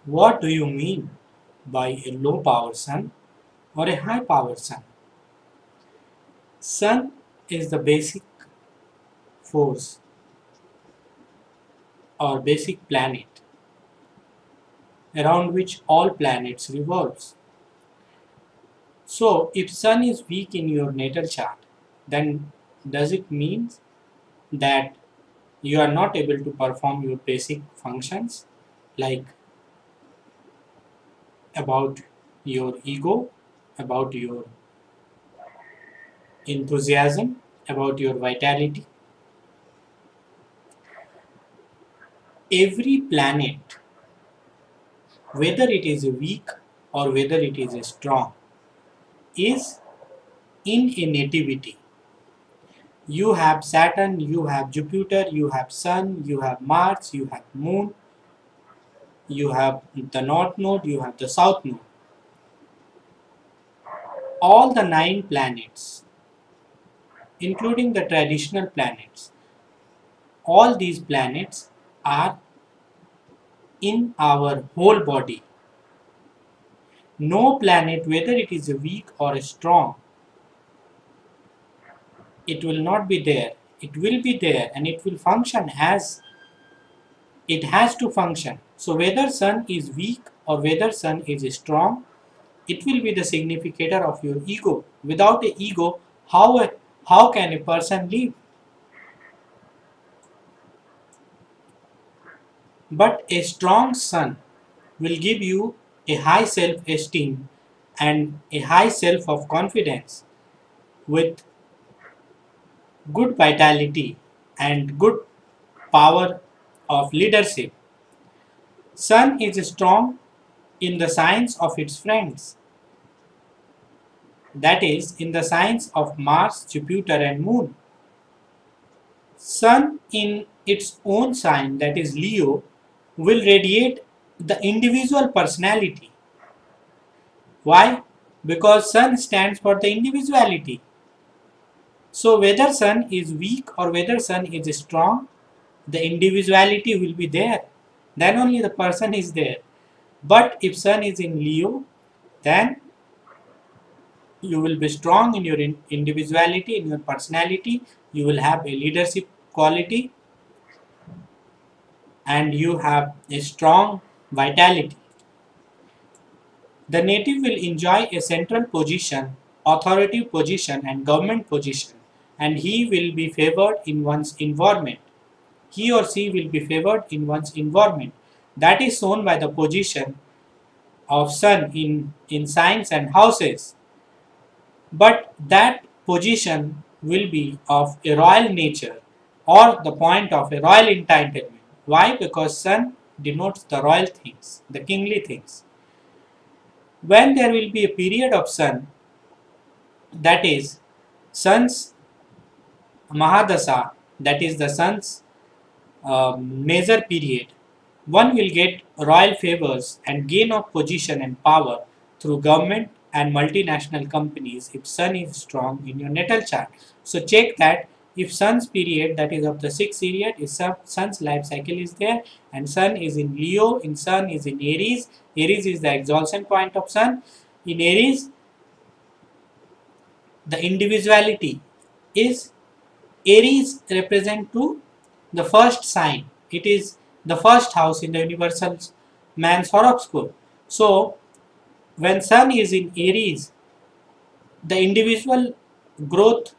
What do you mean by a low power sun or a high power sun? Sun is the basic force or basic planet around which all planets revolves. So if sun is weak in your natal chart, then does it mean that you are not able to perform your basic functions like about your ego, about your enthusiasm, about your vitality? Every planet, whether it is weak or whether it is strong, is in a nativity. You have Saturn, you have Jupiter, you have Sun, you have Mars, you have Moon, you have the North Node, you have the South Node. All the 9 planets, including the traditional planets, all these planets are in our whole body. No planet, whether it is weak or strong, it will not be there. It will be there and it will function as it has to function. So whether sun is weak or whether sun is strong, it will be the significator of your ego. Without a ego, how can a person live? But a strong sun will give you a high self-esteem and a high self of confidence with good vitality and good power of leadership. Sun is strong in the signs of its friends, that is, in the signs of Mars, Jupiter, and Moon. Sun in its own sign, that is Leo, will radiate the individual personality. Why? Because Sun stands for the individuality. So whether Sun is weak or whether Sun is strong, the individuality will be there. Then only the person is there. But if Sun is in Leo, then you will be strong in your individuality, in your personality. You will have a leadership quality and you have a strong vitality. The native will enjoy a central position, authoritative position, and government position, and he will be favored in one's environment. He or she will be favored in one's environment. That is shown by the position of sun in signs and houses. But that position will be of a royal nature or the point of a royal entitlement. Why? Because sun denotes the royal things, the kingly things. When there will be a period of sun, that is sun's Mahadasa, that is the sun's major period, one will get royal favors and gain of position and power through government and multinational companies if sun is strong in your natal chart. So check that if sun's period, that is of the 6th period, is sun's life cycle is there and sun is in Leo, in sun is in Aries. Aries is the exaltation point of sun. In Aries, the individuality is Aries represent to the first sign. It is the first house in the universal man's horoscope. So when sun is in Aries, the individual growth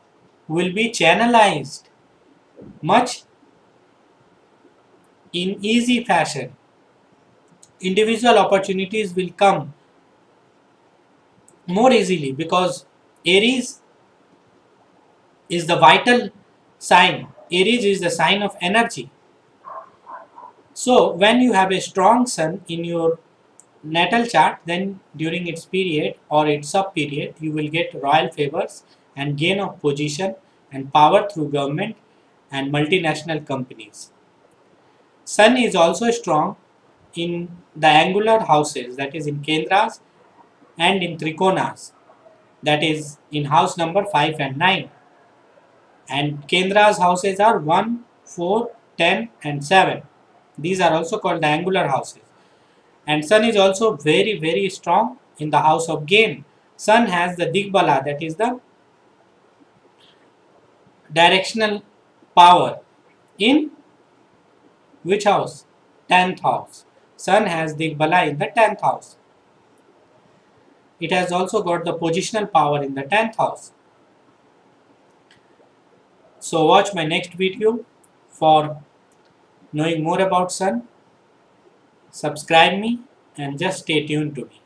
will be channelized much in easy fashion. Individual opportunities will come more easily because Aries is the vital sign. Aries is the sign of energy. So when you have a strong sun in your natal chart, then during its period or its sub period, you will get royal favors and gain of position and power through government and multinational companies. Sun is also strong in the angular houses, that is in Kendras, and in Trikonas, that is in house number 5 and 9. And Kendra's houses are 1, 4, 10 and 7. These are also called the angular houses. And Sun is also very strong in the house of gain. Sun has the Digbala, that is the directional power in which house? 10th house. Sun has Digbala in the 10th house. It has also got the positional power in the 10th house. So watch my next video for knowing more about Sun. Subscribe me and just stay tuned to me.